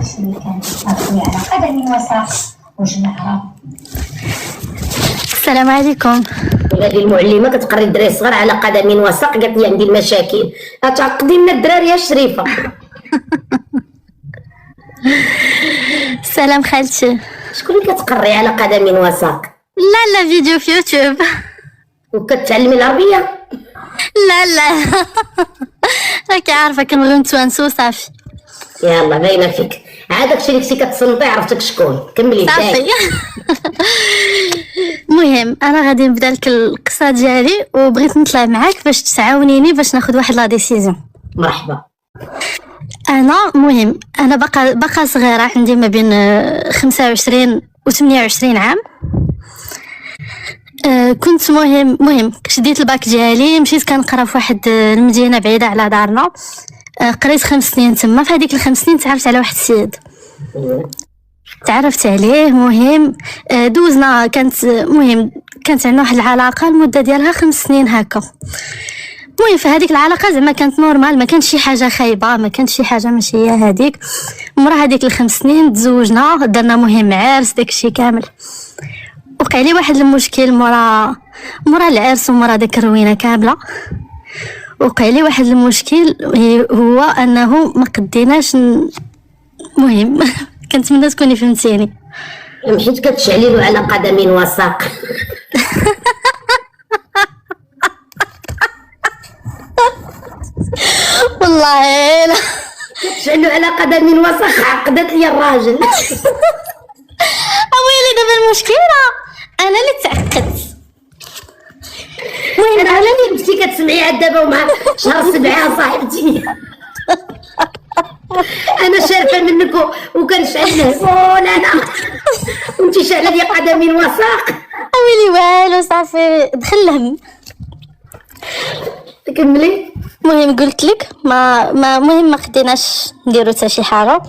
الشخص اللي كان يصافي على قدم وساق وجمعها. السلام عليكم. هذه المعلمه كتقري الدراري الصغار على قدم وساق، قالت لي عندي المشاكل، تعقدي لنا الدراري يا شريفه. سلام خالتي. شكون اللي كتقري على قدم وساق؟ لا فيديو في يوتيوب. وكتعلمي العربيه؟ لا راكي عارفه كنبغيو نتوانسو صافي. يلا باينه فيك، عاد داكشي اللي كنتي كتصنتي عرفتك شكون. كملي صافي. المهم انا غادي نبدا لك القصه ديالي وبغيت نطلع معاك باش تعاونيني باش ناخذ واحد لا ديسيزيون. مرحبا. انا باقا صغيره، عندي ما بين 25 و 28 عام. كنت مهم شديت الباك ديالي، مشيت كنقرا في واحد المدينه بعيده على دارنا. قريت 5 سنين تما. في هذيك ال5 سنين تعرفت على واحد السيد، تعرفت عليه. مهم دوزنا، كانت عندنا واحد العلاقه المده ديالها 5 سنين هكا. المهم في هذيك العلاقه زعما كانت نورمال، ما كانش شي حاجه خايبه، ما كانش شي حاجه ماشي هي هذيك. مورا هذيك ال5 سنين تزوجنا، درنا مهم عرس داكشي كامل. وقع لي واحد المشكل مورا العرس ومورا داك الروينه كامله. وقع لي واحد المشكل هو انه ما قديناش مهم. كنتمنى تكوني فهمتيني. مشيت كتشعلي له على قدم وساق. والله لا كتشعلو على قدم وساق، عقدت لي الراجل. ويلي دابا المشكله انا اللي تعقدت. المهم انا اللي كنتي كتسمعي عاد دابا ومع شهر 7 صاحبتي. انا شارفه منك وكنشعل الهبول انا، وانتي شاعله لي قدم وساق. ويلي والو صافي دخل الهم. كملي. المهم قلت لك ما خديناش نديرو حتى شي حاجه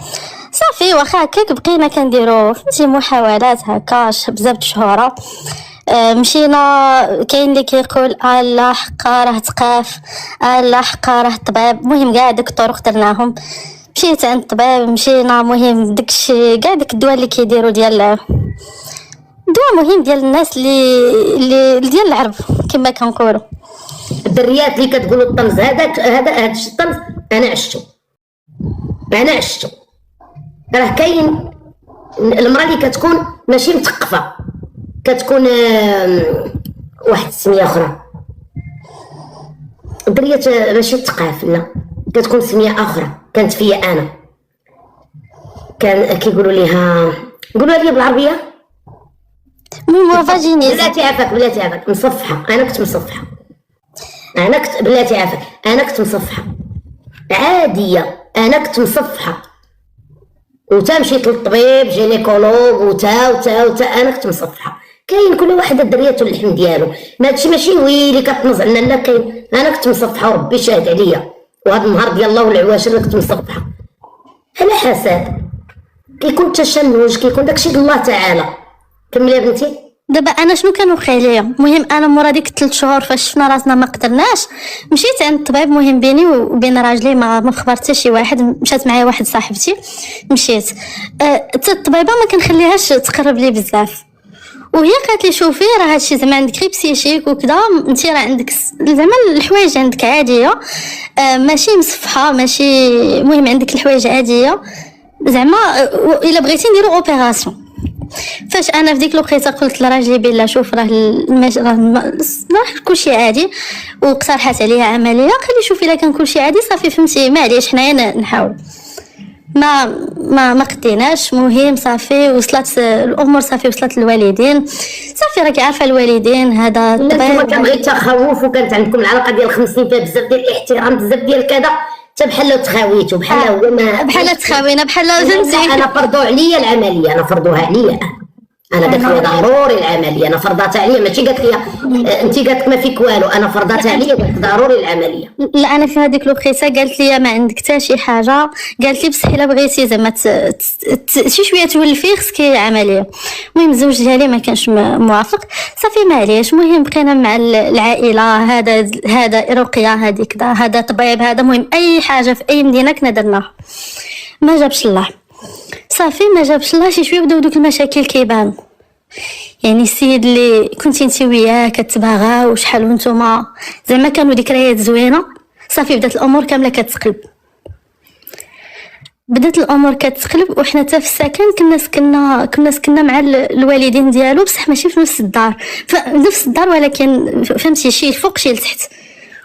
صافي. واخا هكاك بقينا كنديرو فهمتي محاولات هكا بزاف د شهور. مشينا، كاين اللي كيقول الله حقا راه تقاف، الله حقا راه الطبيب. المهم كاع داك الطرق درناهم. مشيت عند الطبيب، مشينا مهم داكشي كاع داك الدواء اللي كيديروا ديال دواء مهم ديال الناس اللي ديال العرب كما كنقولوا. الدريات اللي كتقولوا الطمز هذا الطمز انا عشتو. راه كاين المراه اللي كتكون ماشي مثقفه، كتكون واحد السميه اخرى. الدريات ماشي تقاف، لا كتكون سميه اخرى. كانت فيا انا، كان كيقولوا ليها، قولوا لي بالعربيه. فاجينيز. بلاتي عافاك مصفحه. انا كنت مصفحه. بلاتي عافاك انا كنت مصفحه عاديه. انا كنت مصفحه وتا مشيت للطبيب جينيكولوج وتا انا كنت مصفحه. كاين كل واحد الدريات واللحم ديالو، ما هادشي ماشي ويلي كتنظ عنا، لا كاين. انا كنت مصفحه وربي شاهد عليا، وهذا النهار ديال الله والعواشر كنت مصفحه على حساب. كيكون تشنج، كيكون داكشي الله تعالى. كملي يا بنتي. دابا انا شنو كان وقع ليا؟ المهم انا مورا ديك 3 شهور فاش شفنا راسنا ما قدرناش، مشيت عند الطبيب. مهم بيني وبين راجلي ما خبرت حتى شي واحد. مشات معايا واحد صاحبتي، مشيت حتى الطبيبه ما كنخليهاش تقرب لي بزاف. وهي قالت لي شوفي راه هادشي زعما عندك غير بسيشيك وكذا، انت راه عندك زعما الحوايج عندك عاديه، ماشي مصفحه ماشي. المهم عندك الحوايج عاديه زعما، الا بغيتي نديرو اوبيراسيون. فاش انا في ديك الوقيته قلت لراجلي بلا شوف راه كلشي عادي، واقترحت عليها عمليه. قال لي شوفي الا كان كلشي عادي صافي فهمتي معليش حنايا نحاول. ما قديناش. مهم صافي وصلت الامور، صافي وصلت للوالدين. صافي راكي عارفه الوالدين هذا الطبيب كان غير تخوف، وكانت عندكم العلاقه ديال 5 سنين فيها بزاف ديال الاحترام، بزاف ديال كذا، حتى بحال تخاويتو بحال هو ما بحال تخاوينا بحال فهمتي. انا فرضوا عليا العمليه، انا فرضوها عليا. انا قالت لي ضروري العمليه، انا فرضتها عليا. ماشي قالت لي انت قالت ما فيك والو، انا فرضتها عليا قالت ضروري العمليه. لا انا في هذيك الوقيته قالت لي ما عندك حتى شي حاجه. قالت لي بصح الا بغيتي زعما شي شويه تولفي خصك عمليه. المهم الزوج ديالي ما كانش موافق. صافي معليش. المهم بقينا مع العائله، هذا رقيه، هذه كذا، هذا طبيب، هذا. المهم اي حاجه في اي مدينه كنا درناها، ما جابش الله. صافي ما جابش الله شي شويه بداو دوك المشاكل كيبانوا. يعني السيد اللي كنتي انت وياه كتباغاو وشحال وانتوما زعما كانوا ذكريات زوينه، صافي بدات الامور كامله كتقلب. بدات الامور كتقلب وحنا حتى في السكن كنا سكننا مع الوالدين ديالو، بصح ماشي في نفس الدار، نفس الدار ولكن فهمتي شي الفوق شي لتحت،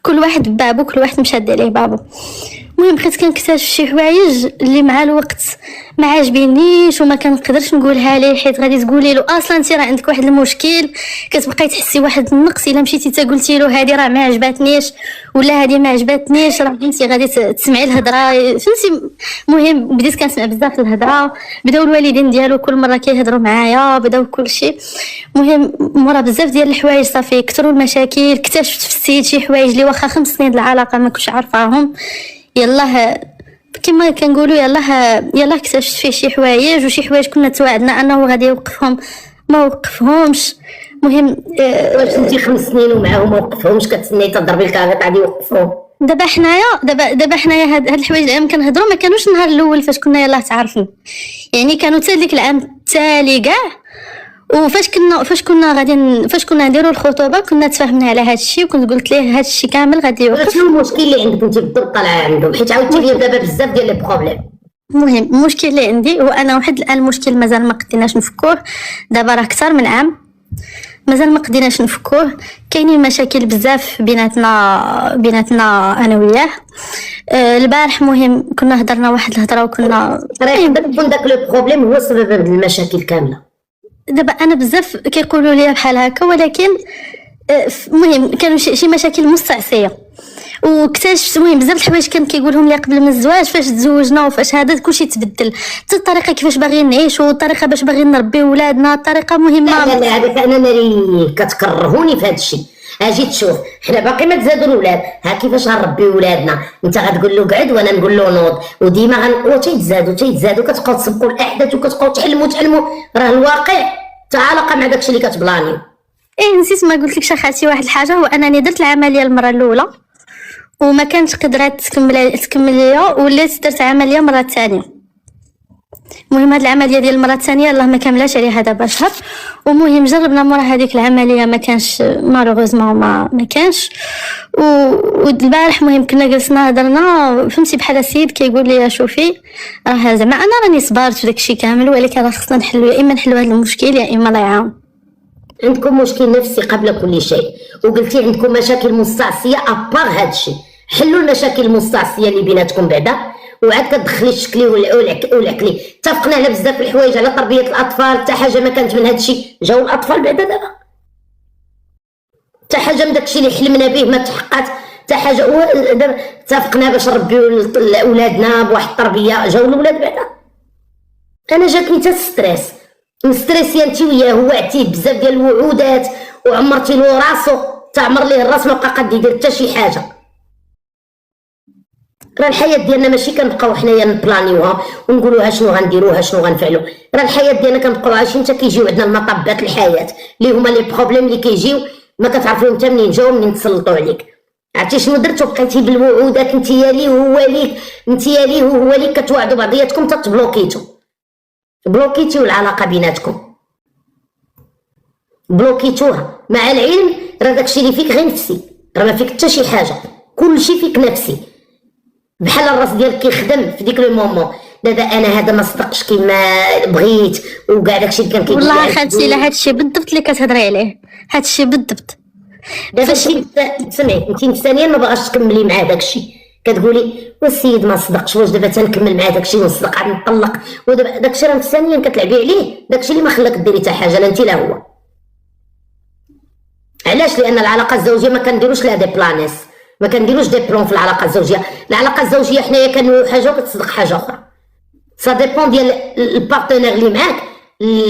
كل واحد ببابو، كل واحد مشاد عليه بابو. المهم بقيت كنكتشف شي حوايج اللي مع الوقت ما عاجبينيش وما كنقدرش نقولها ليه، حيت غادي تقولي له اصلا انت راه عندك واحد المشكل، كتبقاي تحسي واحد النقص الا مشيتي تا قلتي له هذه راه ما عجباتنيش ولا هذه ما عجباتنيش، راه انت غادي تسمعي الهضره، فهمتي. المهم بديت كنسمع بزاف الهضره، بداو الوالدين ديالو كل مره كيهضروا معايا، بداو كلشي. المهم مورا بزاف ديال الحوايج صافي كثروا المشاكل، اكتشفت في السيد شي حوايج اللي واخا 5 سنين العلاقه ما كنتش عارفاهم، يلاه كما كنقولوا يلاه اكتشفت فيه شي حوايج، وشي حوايج كنا توعدنا انه غادي يوقفهم ما وقفهمش. المهم واش انت 5 سنين ومعاهم ما وقفهمش كتسني تضربي الكارت غادي يوقفوهم؟ دابا حنايا هاد الحوايج اللي كنهضروا ما كانوش النهار الاول فاش كنا يلاه تعرفنا، يعني كانوا حتى ديك العام التالي كاع. فاش كنا نديروا الخطوبه كنا تفاهمنا على هذا الشيء، وكنت قلت ليه هذا الشيء كامل غادي يوقف. شنو المشكل اللي عندك انت بالضبط طالعه عندهم؟ حيت عاودتي لي دابا بزاف ديال لي بروبليم. المهم المشكل اللي عندي هو انا واحد الان المشكل مازال ما قديناش نفكوه، دابا راه اكثر من عام مازال ما قديناش نفكوه، كاينين مشاكل بزاف بيناتنا انا وياه. البارح مهم كنا هضرنا واحد الهضره وكنا راه يقدر يكون داك لو بروبليم هو سبب المشاكل كامله. دابا انا بزاف كيقولوا لي بحال هكا، ولكن المهم كانوا شي مشاكل مستعصيه، واكتشفت المهم بزاف الحوايج كان كيقولهم لي قبل من الزواج. فاش تزوجنا وفاش هذا كلشي تبدل، حتى الطريقه كيفاش باغيين نعيشوا، الطريقه باش باغيين نربيو ولادنا، الطريقه مهمه. لا هذاك انا ناري كتكرهوني في هذا الشيء. اجي تشوف حنا باقي ما تزادوا الاولاد، ها كيفاش غنربيو ولادنا؟ انت غتقول له قعد وانا نقول له نوض، وديما تيتزادوا كتبقاو تسبقوا الاحداث وكتبقاو تحلموا. راه الواقع تعالق مع داكشي اللي كتبلانيو. نسيت ما قلت لكش اخاتي واحد الحاجه، هو انني درت العمليه المره الاولى وما كانتش قدرات تكمل ليا، وليت درت عمليه مره ثانيه. المهم هاد العمليه ديال المره الثانيه الله ما كملاش عليها دابا شهر. ومهم جربنا مورا هذيك العمليه ما كانش مالوغوزمون ما كانش. والبارح مهم كنا جلسنا هضرنا، فهمتي بحال السيد كيقول لي شوفي راه زعما انا راني صبرت في داكشي كامل، ولكن راه خصنا نحلو، يا اما نحلو هذا المشكل يا اما الله يعاون. عندكم مشكل نفسي قبل كل شيء، وقلتي عندكم مشاكل مستعصيه ابار هذا الشيء. حلوا المشاكل المستعصيه اللي بيناتكم بعدا، وعاد كتدخلي الشكلي والعقلي. اتفقنا على بزاف الحوايج، على تربيه الاطفال، حتى حاجه ما كانت من هذا الشيء. جاو الاطفال بعدا دابا، حتى حاجه من داكشي اللي حلمنا به ما تحققت، حتى حاجه. دابا اتفقنا باش نربيو اولادنا بواحد التربيه، جاو الاولاد بعدا. انا جاتني حتى ستريس، مستريسيه انت وياه، وعدتيه بزاف ديال الوعودات وعمرتي له راسو، تعمر ليه الراس ما بقى قد يدير حتى شي حاجه. راه الحياه ديالنا ماشي كنبقاو حنايا نبلانيوها ونقولوها شنو غنديروها شنو غنفعلوا. راه الحياه ديالنا كنبقاو عايشين حتى كيجيو عندنا المطبات الحياه اللي هما لي بروبليم اللي كيجيو ما كتعرفوهم حتى منين جاو منين تسلطوا عليك. عرفتي شنو درتو؟ بقيتي بالوعودات انتيا ليه وهو ليك، انتيا ليه وهو ليك، كتوعدوا بعضياتكم حتى بلوكيتو العلاقه بيناتكم، بلوكيتوها. مع العلم راه داكشي اللي فيك غير نفسي، راه ما فيك حتى شي حاجه، كلشي فيك نفسي. بحال الراس ديالك كيخدم في ديك لو مومون. دابا انا هذا ما صدقش كيما بغيت وكاع داكشي اللي كان كيقول لي. والله خالتي لا هادشي بالضبط اللي كتهضري عليه، هادشي بالضبط. دابا سمعي انت نفسانيا ما باغاش تكملي مع داكشي، كتقولي والسيد ما صدقش، واش دابا تنكمل مع داكشي ونصدق عاد نطلق؟ ودابا داكشي راه نفسانيا كتلعبي عليه، داكشي اللي ما خلاك ديري حتى حاجه لا انت لا هو. علاش؟ لان العلاقه الزوجيه ما كنديروش لها دي بلانيس، ما كنديروش دي بلون في العلاقه الزوجيه. العلاقه الزوجيه حنايا كنقولوا حاجه وكتصدق حاجه اخرى. سا ديبون ديال البارتنير اللي معاك،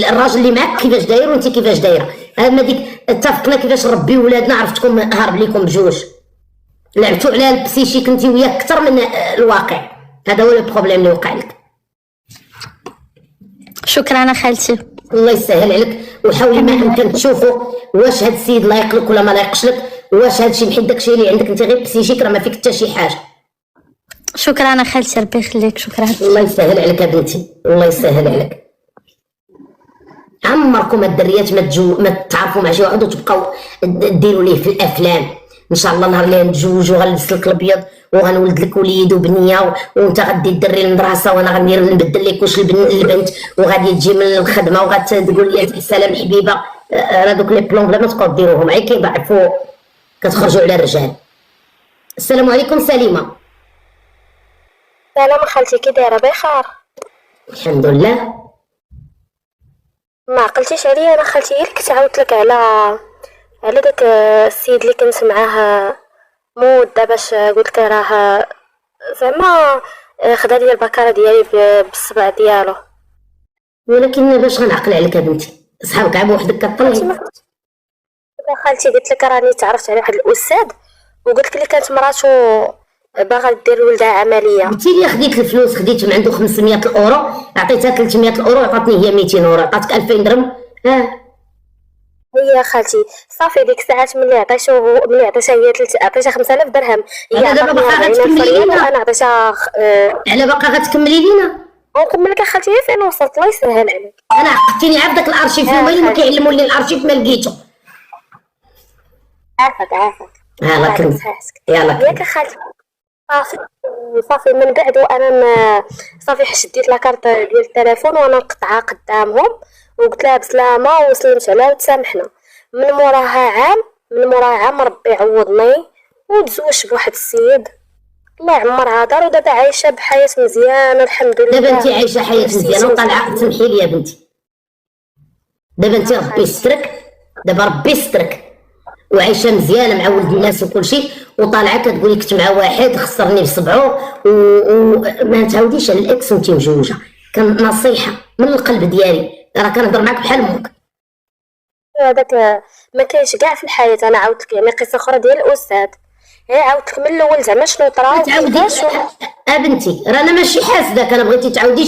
الراجل اللي معاك كيفاش داير وانت كيفاش دايره. اما ديك اتفقنا كيفاش نربيو ولادنا، عرفتكم هارب ليكم بجوج، لعبتوا على البسيشيك انت وياك اكثر من الواقع. هذا هو البروبليم اللي وقع لك. شكرا خالتي، الله يسهل عليك. وحاولي ما امكن تشوفوا واش هاد السيد لايق لك ولا ما لايقش لك، واش هادشي بحال داكشي اللي عندك انت غير بسيشيك، راه ما فيك حتى شي حاجه. شكرا خالتي، ربي يخليك، شكرا. الله يسهل عليك يا بنتي، الله يسهل عليك. عمركم الدريات ما تعرفوا مع شي واحد وتبقاو ديروا ليه في الافلام. ان شاء الله نهار اللي نتزوجوا غنلبس لك الابيض وغنولد لك وليد وبنيه وانت غدي الدري للمدرسه وانا غندير نبدل لك واش البنت وغادي تجي من الخدمه وغتقول لي السلام حبيبه. راه دوك لي بلون بلا ما تبقاو ديروهم عي كيضعفوا كتخرجوا على الرجال. السلام عليكم سليمه. سلام خالتي، كي دايره؟ بخير الحمد لله. ما عقلتيش عليا انا خالتي، اللي كنت عاودت لك على داك السيد اللي كنت معاه مده باش قلت لك راه زعما خدا لي البكاره ديالي بالصبع ديالو. ولكن باش غنعقل عليك يا بنتي، صحابك عاب وحدك كطلي. خالتي قلت لك راني تعرفت على واحد الاستاذ وقلت لك اللي كانت مراته باغا دير لولدها عمليه. قلتي لي خديت الفلوس، خديت من عنده 500 الاورو، عطيتها 300 الاورو، عطاتني هي 200 اورو، عطاتك 2000 درهم. هي خالتي صافي ديك الساعات ملي عطيتها هي عطيتها 5000 درهم. هي دابا باقا غتكملي لينا؟ انا عطيتها على باقا غتكملي لينا؟ ونكمل لك اخالتي فين وصلت. الله يسهل عليك. انا عقدتيني عارف داك الارشيف هما اللي ما كيعلموا لي الارشيف ما لقيتو. عافاك يلا كمل ياك اخالتي. صافي من بعد وانا صافي شديت لاكارت ديال التليفون وانا نقطعها قدامهم وقلت لها بسلامه وسلمت عليها وتسامحنا. من موراها عام ربي يعوضني وتزوجت بواحد السيد الله يعمرها دار ودابا عايشه بحياه مزيانه الحمد لله. دابا انت عايشه حياه مزيانه وطالعه. سمحي لي يا بنتي، دابا انت ربي يسترك، دابا ربي يسترك وعايشه مزيانه مع ولد الناس وكل شيء، وطالعه كتقولي كنت مع واحد خسرني بصبعو وما تعاوديش على الاكس وانت مجوجه. كان نصيحه من القلب ديالي، راه كنهضر معاك بحال امك. هذاك ما كاينش كاع في الحياه. انا عاودت لك يعني قصه اخرى ديال الاستاذ، هي عاودت لك من الاول زعما شنو طرا. تعاوديش بنتي، رانا ماشي حاسداك، انا بغيتي تعاودي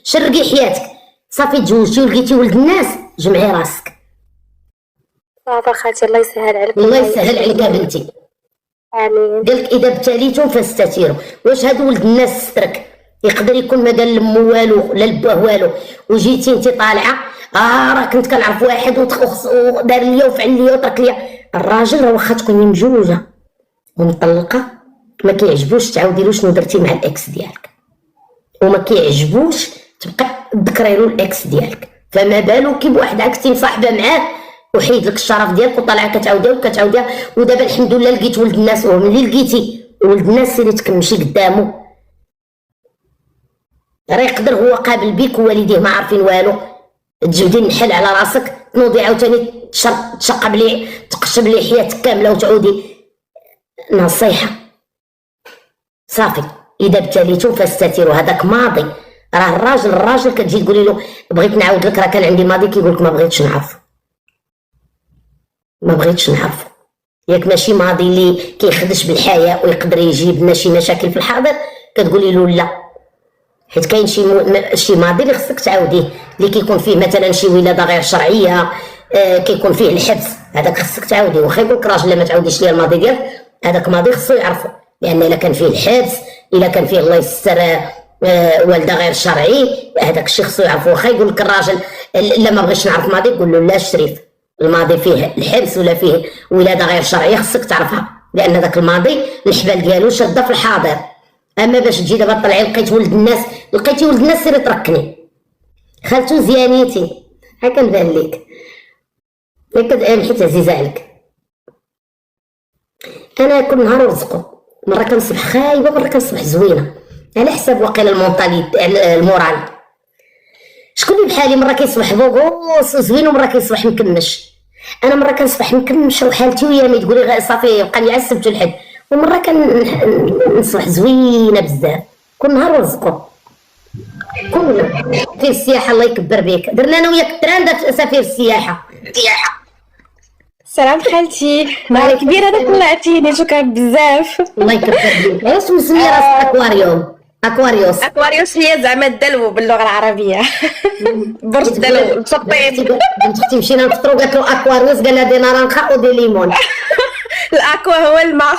شرقي حياتك. صافي تزوجتي ولقيتي ولد الناس، جمعي راسك. صافي خالتي الله يسهل عليك. الله يسهل عليك يا بنتي. امين. قالك اذا ابتليتم فاستتيروا. واش هاد ولد الناس سترك يقدر يكون ما قال لمو والو لا لباه والو وجيتي انت طالعه راه كنت كنعرف واحد ودار ليا وفعل ليا وترك ليا. الراجل راه واخا تكوني مجوجه ومطلقه ما كيعجبوش تعاودي له شنو درتي مع الاكس ديالك، وما كيعجبوش تبقى تذكري له الاكس ديالك، فما بالك بواحد عكستي مصاحبه معاه وحيد لك الشرف ديالك وطالعه كتعاوديها ودابا الحمد لله لقيت ولد الناس. وملي لقيتي ولد الناس سيري تكمشي قدامه، راه يقدر هو قابل بيك ووالديه ما عارفين والو، تجبدي النحل على راسك تنوضي عاوتاني تشقب ليه تقشب ليه حياتك كامله وتعودي. نصيحه صافي اذا ابتليتم فاستتروا. هذاك ماضي، راه الراجل كتجي تقولي له بغيت نعاود لك راه كان عندي ماضي، كيقول لك ما بغيتش نعرف. ياك ماشي ماضي اللي كيخدش بالحياه ويقدر يجيب لنا شي مشاكل في الحاضر كتقولي له لا، حيت كاين شي ماضي اللي خصك تعاوديه، اللي كيكون فيه مثلا شي ولاده غير شرعيه، كيكون فيه الحبس، هذاك خصك تعاوديه. واخا يقول لك راجل ما تعاوديش ليا الماضي ديالك، هذاك ماضي خصو يعرفو، لان الا كان فيه الحبس، الا كان فيه الله يستر والده غير شرعي، هذاك الشيء خصو يعرفو. واخا يقول لك الراجل لا ما بغيتش نعرف ماضي، قول له لا شريف، الماضي فيه الحبس ولا فيه ولاده غير شرعيه خصك تعرفها، لان ذاك الماضي الحبال ديالو شاده في الحاضر. اما باش تجي دابا طلعي لقيتي ولد الناس سيري تركني خالتو زيانيتي هكا نبان ليك هكا حيت عزيزه عليك. انا كل نهار رزقو، مره كنصبح خايبه مره كنصبح زوينه على حساب واقيلا المورال. شكون اللي بحالي مره كيصبح بوغوس زوين ومره كيصبح مكمش. انا مره كنصبح مكمش وحالتي ويامي تقولي صافي بقى لي عسبت الحد، ومره كنصبح زوينه بزاف. كل نهار رزقو. كل في السياحه الله يكبر بك، درنا انا وياك التراند سفير السياحه. سلام خالتي، نهار كبير هذا طلعتيني، شكرا بزاف. الله يكبر بك. علاش مسميه راسك اكواريوس؟ هي زعما الدلو باللغه العربيه. برج الدلو مسطين. بنت اختي مشينا نفطروا قالت له اكواريوس، قال لها دي نارانخا ودي ليمون. الاكوا هو الماء.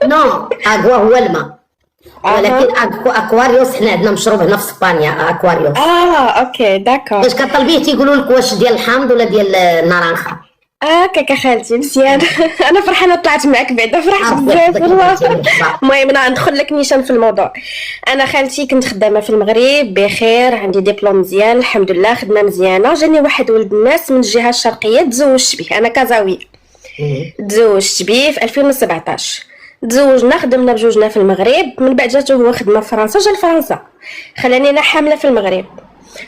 نو اكوا هو الماء. ولكن اكواريوس حنا عندنا مشروب هنا في اسبانيا اكواريوس. اوكي داكور. فاش كطلبيه تيقولوا لك واش ديال الحامض ولا ديال النارنخه. كاكا خالتي مزيان. انا فرحانه طلعت معاك بعدا، فرحت بزاف والله. المهم انا ندخل لك نيشان في الموضوع. انا خالتي كنت خدامه في المغرب بخير، عندي دبلوم مزيان الحمد لله، خدمه مزيانه. جاني واحد ولد الناس من الجهه الشرقيه تزوجت به، انا كازاويه تزوجت به في 2017. تزوجنا خدمنا بجوجنا في المغرب، من بعد جاتو هو خدمه في فرنسا، جا لفرنسا خلاني انا حامله في المغرب.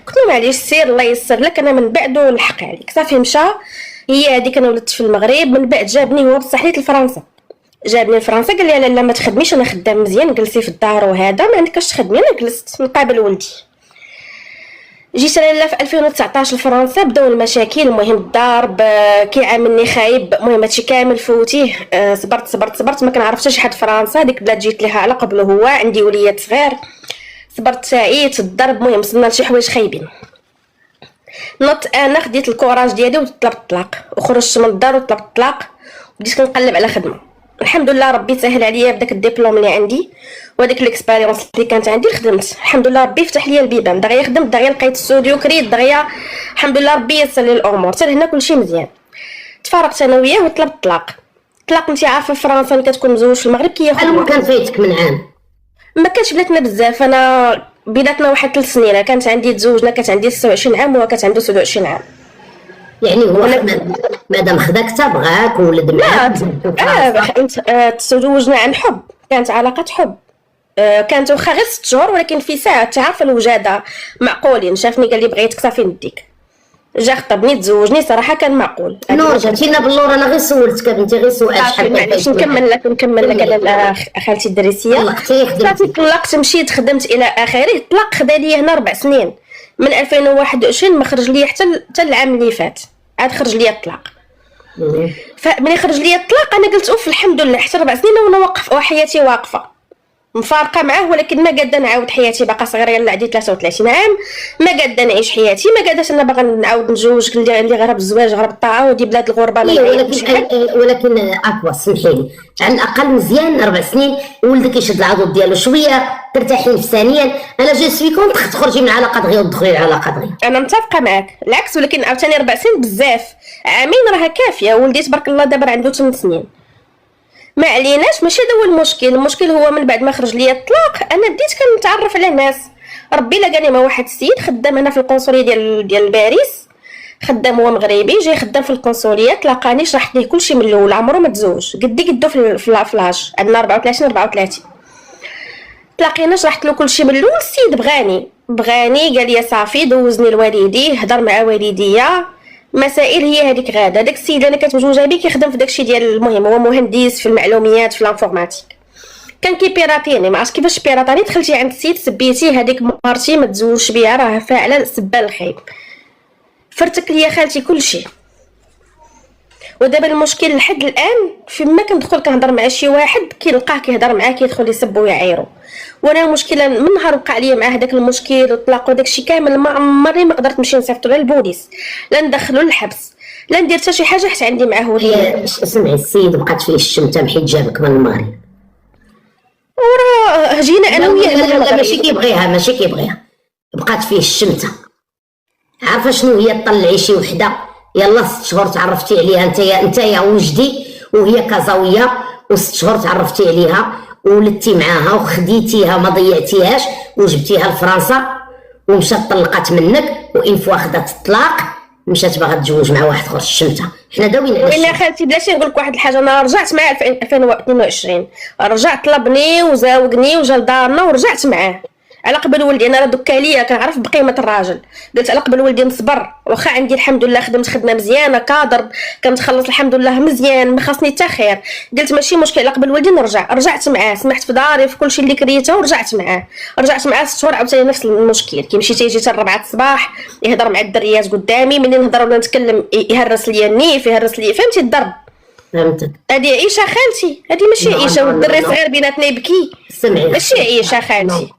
قلت له معليش سير الله يسر لك، انا من بعدو نلحق عليك. صافي مشى، هي هذيك انا ولدت في المغرب. من بعد جابني هو بصح حيت لفرنسا، جابني لفرنسا قال لي لا ما تخدميش، انا خدام مزيان جلسي في الدار وهذا ما عندكش تخدمي. انا جلست نقابل ولدي. جيت انا في 2019 لفرنسا، بداو المشاكل. المهم الضرب كيعاملني خايب، المهم هادشي كامل فوتيه. صبرت ما كنعرف حتى شي حد في فرنسا. ديك البلاد جيت ليها على قبله، هو عندي وليات صغير. صبرت ساعيت الضرب، المهم وصلنا لشي حوايج خايبين. نط انا خديت الكوراج ديالي وطلبت الطلاق، وخرجت من الدار وطلبت الطلاق، وبديت كنقلب على خدمه. الحمد لله ربي سهل عليا بداك الدبلوم اللي عندي وهذيك الاكسبيريونس اللي كانت عندي. خدمت الحمد لله، ربي فتح لي البيبان. دغيا خدمت، دغيا لقيت ستوديو كريت، دغيا الحمد لله ربي يسر لي الامور. حتى هنا كلشي مزيان. تفارقت انا وياه وطلبت الطلاق. الطلاق انت عارفه في فرنسا ملي كتكون مزوج في المغرب شحال كان فايتك من عام؟ ما كانش بلاتنا بزاف، انا بيناتنا واحد 3 سنين. كانت عندي تزوجنا كانت عندي 26 عام وهو كانت عنده 27 عام. يعني هو مادام خداك حتى بغاك وولد معاك. تزوجنا عن حب، كانت علاقه حب. كانت واخا غير 6 شهور، ولكن في ساعه تعرف الوجاده معقولين. شافني قال لي بغيتك صافي نديك. جا خطبني تزوجني، صراحه كان معقول. نور جاتينا باللور، انا غير سولتك بنتي، غير سؤال شحال معليش نكمل لك على خالتي الدريسيه. صافي طلقت، مشيت خدمت الى اخره. الطلاق خدا لي هنا 4 سنين، من 2021 ما خرج لي حتى العام اللي فات عاد خرج لي الطلاق. فملي خرج لي الطلاق انا قلت اوف الحمد لله، حتى 4 سنين وانا واقف وحياتي واقفه مفارقه معاه، ولكن ما قادة نعاود حياتي. باقا صغيره يلا عندي 33 عام، ما قادة نعيش حياتي، ما قاداش انا باغا نعاود نتزوج اللي غير بالزواج غير بالطاعه ودي بلاد الغربه. ولكن اكوا سمحيلي، على الاقل مزيان 4 سنين ولدك يشد العضد ديالو شويه، ترتاحي نفسانيا. انا جو سوي كونت تخرجي من علاقه دغيا وتدخلي لعلاقه دغيا. انا متفقه معاك العكس، ولكن عاوتاني 4 سنين بزاف، عامين راه كافيه. ولدي تبارك الله دابا عنده 8 سنين، ما عليناش. ماشي هذا هو المشكل هو من بعد ما خرج لي الطلاق انا بديت كنتعرف على ناس. ربي لقاني مع واحد السيد خدام هنا في القنصليه ديال باريس، خدام هو مغربي جاي خدام في القنصليه. تلاقاني شرحت ليه كلشي من الاول، عمره ما تزوج، قدو في اللاج عندنا 34. تلاقينا شرحت له كلشي من الاول. السيد بغاني قال لي صافي دوزني لوالدي، هضر مع والديا، مسائل هي هذيك غاده. داك السيد انا كنت مزوجه به كيخدم في داكشي ديال المهم، هو مهندس في المعلومات في الانفورماتيك. كان كيبيراتيني، ما عرفتش كيفاش بيراتاني. دخلتي عند السيد سبيتي هذيك مرتي ما تزوجش بها، راه فاعله سبال الخيب، فرتك ليا خالتي كلشي. ودابا المشكل لحد الان فيما كندخل كنهضر مع شي واحد كيلقاه كيهضر معاه كيدخل يسب ويعايرو. وانا المشكله من نهار وقع لي مع هذاك المشكل والطلاق وداك الشيء كامل ما عمري ما قدرت نمشي نصيفطو للبوليس، لا ندخلو للحبس، لا ندير حتى شي حاجه حتى عندي معاه وليد. سمعي السيد بقات فيه الشمته بحيت جابك من المغرب، وراه جينا انا وياه. لا ماشي كيبغيها بقات فيه الشمته. عارفه شنو هي؟ طلعي شي وحده يلا 6 شهور تعرفتي عليها نتايا وجدي وهي كازاويه، و6 شهور تعرفتي عليها وولدتي معاها وخديتيها ما ضيعتيهاش وجبتيها لفرنسا ومشات طلقات منك، وان فوا خدات الطلاق مشات باغا تتزوج مع واحد اخر. الشمته حنا داويين على ولا خالتي بلاتي نقول لك واحد الحاجه. انا رجعت معاه في 2022، رجع طلبني وزاوقني وجا لدارنا ورجعت معاه على قبل ولدي. انا راه دوكا ليا كنعرف بقيمه الراجل، قلت على قبل ولدي نصبر، واخا عندي الحمد لله خدمت خدمه مزيانه كادر كنتخلص الحمد لله مزيان ما خاصني حتى خير. قلت ماشي مشكل على قبل ولدي نرجع. رجعت معاه، سمحت في داري في كلشي اللي كريته ورجعت معاه. 6 شهور عاوتاني نفس المشكل، كيمشي تيجي حتى 4 الصباح يهضر مع الدريات قدامي، ملي نهضر ولا نتكلم يهرس ليا النيف يهرس ليا، فهمتي الضرب. فهمتك. هذه عيشه خالتي، هذه ماشي عيشه، والدري صغير بيناتنا يبكي. سمعي ماشي عيشه خالتي.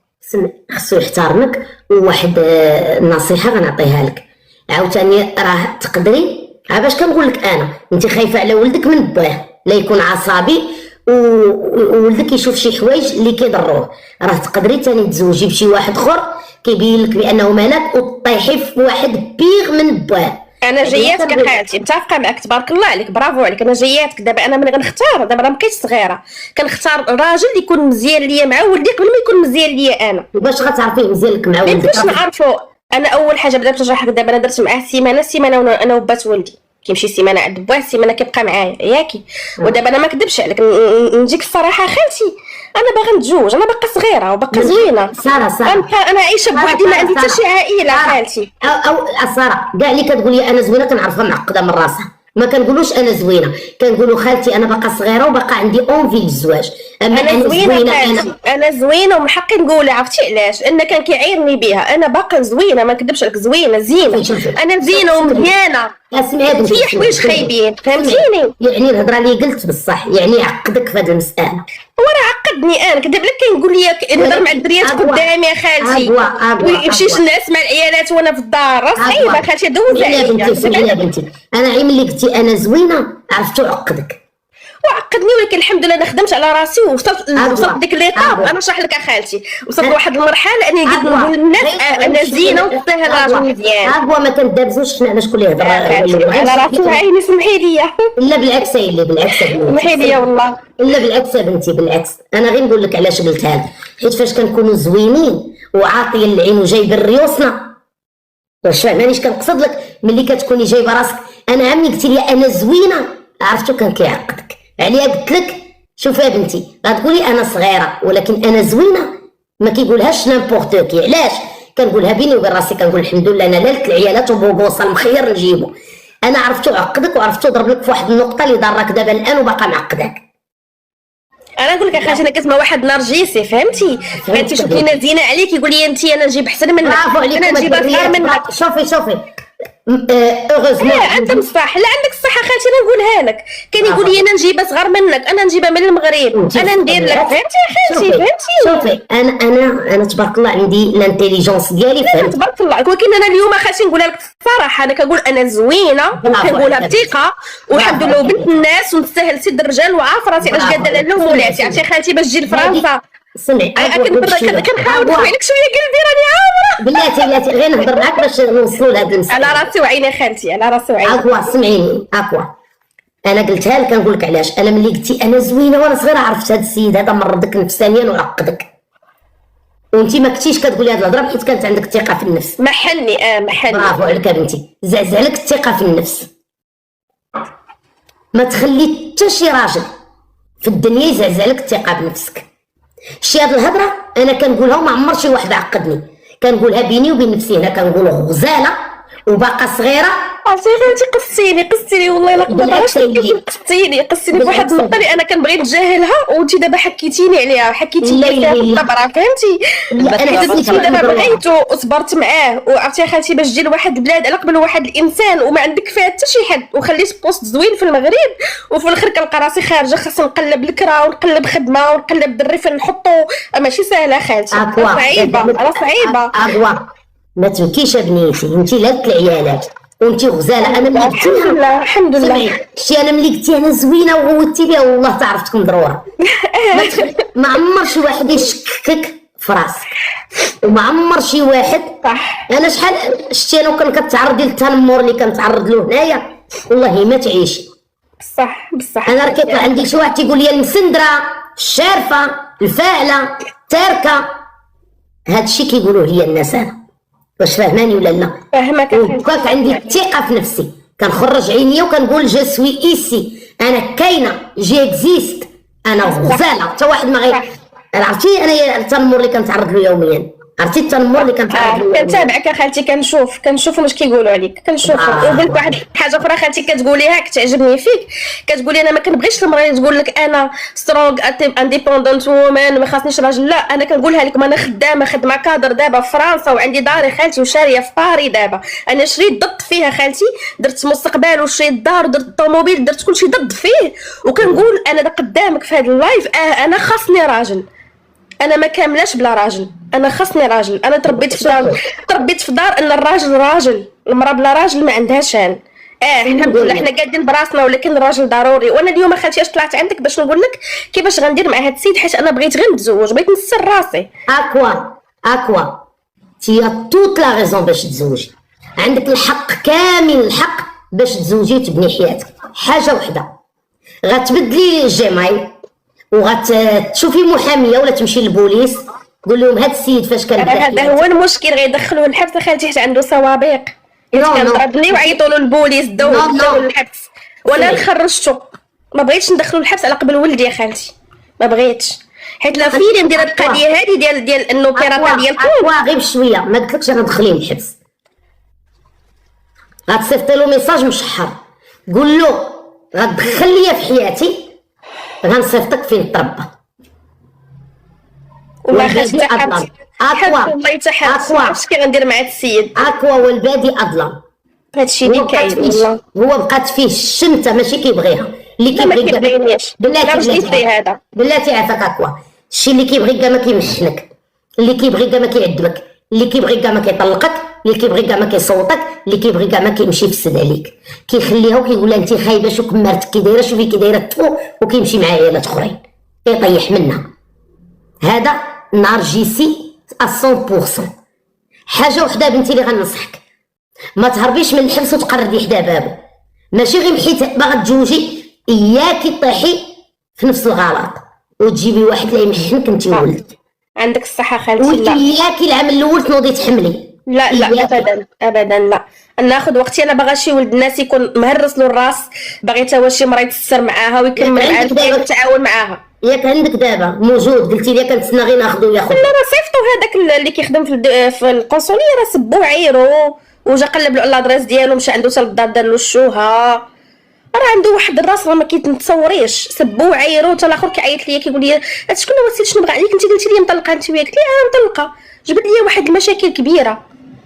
خصو يحترمك. وواحد النصيحه غنعطيها لك عاوتاني، راه تقدري باش كنقول لك انا انت خايفه على ولدك من باه لا يكون عصبي وولدك يشوف شي حوايج اللي كيضروه، راه تقدري تاني تزوجي بشي واحد اخر كيبين لك بانه مالك وطيحي في واحد بيغ من بواه. انا جياتك خالتي، متفقه معك، تبارك الله عليك، برافو عليك. انا جياتك دابا. انا ملي غنختار دابا راه مابقيتش صغيره، كنختار راجل اللي يكون مزيان ليا مع ولدي قبل ما يكون مزيان ليا انا. باش غتعرفيه مزيان لك مع ولدك؟ باش نعرفوا. انا اول حاجه بدات نشرح لك دابا، انا درت معاه سيمانه وانا وبات ولدي، كيمشي سيمانه عند بواه، سيمانه كيبقى معايا ياكي. ودابا انا ما كذبش عليك، نجيك الصراحه خالتي، انا باغا نتزوج، انا باقا صغيره وباقا زوينه. ساره انا عايشه بوحدي، ما عندي حتى شي عائله خالتي. او ساره كاع اللي كتقولي انا زوينه كنعرفها معقده من راسها، ما كنقولوش انا زوينه، كنقولوا خالتي انا باقا صغيره وباقا عندي اونفي للزواج. اما انا زوينه خالتي، انا زوينه ومن حقي نقولها. عرفتي علاش؟ لان كان كيعايرني بها. انا باقا زوينه، ما نكذبش عليك، زوينه زينه، انا زينه ومزيانه. اسمعي بنتي، في حوايج خايبين، فهمتيني؟ يعني الهضره اللي قلت بصح، يعني عقدك في هذه المساله. وراه عقدني انا، كدابا كينقول لي نهضر مع الدريات قدامي يا خالتي، ويمشيش الناس مع العيالات وانا في الدار. راه صعيبه خالتي، دوز عليا. سمعي يا بنتي، انا عيم اللي قلتي انا زوينه عرفتو عقدك وعقدني، ولكن الحمد لله انا خدمت على راسي ووصلت ديك ليطاب. انا نشرح لك اخالتي، وصلت لواحد المرحله اني قلت نقول للناس انا زينه وتستاهل راجل مزيان. هو ما كندابزوش حنا على شكون اللي يهضر على راسي وعيني. سمحي لي. لا بالعكس، هي اللي بالعكس. سمحي لي والله. لا بالعكس يا بنتي، بالعكس. انا غير نقول لك علاش قلتها لك، حيت فاش كنكونوا زوينين وعاطيه العين وجايبين ريوسنا، واش فهمانيش كنقصد لك؟ ملي كتكوني جايبه راسك، انا عمي قلتي لي انا زوينه عرفتو كان كيعقدك عليا. قلت لك شوفي يا بنتي، غتقولي انا صغيره ولكن انا زوينه ما كيقولهاش نيمبورت كي. علاش كنقولها بيني وبين راسي؟ كنقول الحمد لله انا لالت العيالات وبوبوصه المخير نجيبو. انا عرفتو عقدك وعرفتو ضرب لك في واحد النقطه اللي ضرك دابا الان وباقا معقدك. انا نقول لك اخاتي، انا كنسمع واحد نرجسي، فهمتي؟ شوفينا زينه عليك، يقول لي انت انا نجيب احسن منك، انا نجيب اصغر منك. شوفي اوغوزمون انت مصح. لا عندك الصحه خالتي، انا نقولها لك. كان يقول لي انا نجيب اصغر منك، انا نجيبها من المغرب، انا ندير لك. فهمتي يا خالتي؟ فهمتي؟ شوفي انا تبارك الله عندي الانتيليجونس ديالي، فهمت؟ تبارك الله. ولكن انا اليوم خالتي نقولها لك الصراحه، انا كنقول انا زوينه وكنقولها بثقه والحمد لله، وبنت الناس ونستاهل سيد الرجال، وعارفه راسي علاش قاده لهم ولاتي. عرفتي خالتي باش تجي لفرنسا سمعي كنحاول نقول لك شويه قلبي راني عامره. بلاتي غير نهضر معاك باش نوصلوا لهاد المسألة. على راسي وعيني خالتي، على راسي وعيني. اكوا سمعيني اكوا، انا قلتها لك كنقول لك علاش. انا ملي قلتي انا زوينه وانا صغيره عرفت هذا السيد هذا مرضك نفسانيا وعقدك، وانت ما كنتيش كتقولي هاد الهضره حيت كانت عندك الثقه في النفس. محلني محلني. برافو عليك يا بنتي، زعزع لك الثقه في النفس. ما تخلي حتى شي راجل في الدنيا يزعزع لك الثقه بنفسك. شي هاد الهضره انا كنقولها وما عمر شي واحد عقدني، كنقولها بيني وبين نفسي. هنا كنقول غزاله وباقا صغيره. عرفتي خالتي، قصتيني والله الا قصتيني بواحد النقطه اللي انا كنبغي نتجاهلها، وانت دابا حكيتيني عليها، حكيتيني فيها بالطبع، فهمتي؟ حيت دابا بغيتو وصبرت معاه، وعرفتي خالتي باش تجي لواحد البلاد على قبل واحد الانسان وما عندك فيها حتى شي حد، وخليت بوست زوين في المغرب، وفي الاخر كنلقى راسي خارجه خاصني نقلب الكرا ونقلب خدمه ونقلب دري فين نحطو. ماشي سهله خالتي، صعيبه. ما تبكيش يا بنيتي، انت لالت العيالات وانت غزاله. انا ملي قلتيها الحمد لله شتي، انا ملي قلتي انا زوينه وغوتي ليها والله تعرفتكم ضروره. ما عمر شي واحد يشككك في راسك، وما عمر شي واحد. صح. انا شحال شتي انا وكان كتعرضي للتنمر اللي كنتعرض له هنايا، والله ما تعيشي. بصح انا راه كيطلع عندي شي واحد تيقول لي المسندره، الشارفه، الفاعله، تاركه. هادشي كيقولوه لي الناس. انا واش فاهماني ولا لا؟ فاهمك. وكانت عندي الثقه في نفسي، كنخرج عينيا وكنقول جو سوي ايسي، انا كاينه، جي اكزيست، انا غزاله. حتى واحد ما غير عرفتي انا التنمر اللي كنتعرض له يوميا، عرفتي التنمر اللي كنتعرض له. كنتابعك اخالتي، كنشوف واش كيقولوا عليك، كنشوف. وقلت واحد حاجه اخرى خالتي كتقوليها كتعجبني فيك، كتقولي انا ما كنبغيش المراه تقول لك انا سترونغ انديبوندنت وومن ما خاصنيش راجل. لا، انا كنقولها لك، ما انا خدامه كادر دابا في فرنسا، وعندي داري خالتي وشاريه في باري دابا. انا شريت ضد فيها خالتي، درت مستقبل وشريت دار ودرت الطوموبيل، درت كلشي ضد فيه، وكنقول انا قدامك في هذا اللايف. انا خاصني راجل، انا ما كاملاش بلا راجل، انا خاصني راجل. انا تربيت في دار ان الراجل راجل، المراه بلا راجل ما عندهاش شان. الحمد لله حنا قاعدين براسنا، ولكن الراجل ضروري. وانا اليوم خالتي اش طلعت عندك باش نقول لك كيفاش غندير مع هاد السيد، حيت انا بغيت غير نتزوج، بغيت نسر راسي. اكوا تي توت لا ريزون باش تزوجي، عندك الحق كامل الحق باش تزوجي وتبني حياتك. حاجه وحده غتبدلي الجيميل وغتشوفي محاميه ولا تمشي للبوليس قول لهم هاد السيد فاش كان هذا هو المشكل، غيدخلوه الحبس خالتي حيت عنده سوابق. كان ضربني وعيطوا له البوليس داو الحبس وانا خرجته. ما بغيتش ندخلو الحبس على قبل ولدي يا خالتي، ما بغيتش، حيت لا فيلم ديال القضيه هذه ديال انه بيراطا ديالكم. غير بشويه ما قلتلكش انا دخليه الحبس. غتصيفط له ميساج مشحر قول له غتدخل ليا في حياتي غنصيفطك فين تربى. وما خرجت اكوا الله يتحرس. عرفتش كي غندير مع هاد السيد اكوا والبادي اظلم. هادشي اللي كاين والله. هو بقات فيه الشمته ماشي كيبغيها، اللي كيبغي بلاتي عافاك اكوا. الشيء اللي كيبغي كاع ما كيمحنك، اللي كيبغي كاع ما كيعذبك، اللي كيبغي كاع ما كيطلقك، اللي كيبغي كاع ما كيصوتك، اللي كيبغي كاع ما كيمشي يفسد عليك، كيخليها وكيقول لها انت خايبه شوف مرتك كي دايره شوفي كي دايره تفو، وكيمشي مع عيالات اخرين كيطيح منها. هذا نارجيسي 100%. حاجه وحده بنتي اللي غننصحك، ما تهربيش من الحبس وتقردي حدا بابه، ماشي غير حيت باغا تجوجي اياكي طيحي في نفس الغلط وتجيبي واحد اللي يمحنك انت وولدك. عندك الصحه خالتي. لا اياكي العام الاول تنوضي تحملي. لا ابدا ابدا لا، ناخذ وقتي. انا باغا شي ولد الناس يكون مهرس له الراس، باغي تا هو شي مرا يتسر معاها ويكمل معاها ويتعاون معاها. ياك عندك دابا موجود قلتي لي كنتسنى غير ناخذو ياخذ. لا راه صيفطو هذاك اللي كيخدم في القنصليه، راه سبوه عيرو وجا قلب له لادريس ديالو، مشى عنده حتى للدار دار له الشوها، راه عنده واحد الراس راه ما كيتصوريش. سبوه عيرو حتى الاخر كيعيط ليا كيقول لي شكون هو السيد شنو بغى عليك انت؟ قلتي لي مطلقه انت وياك. قلت لي مطلقه. جبد لي واحد المشاكل كبيره،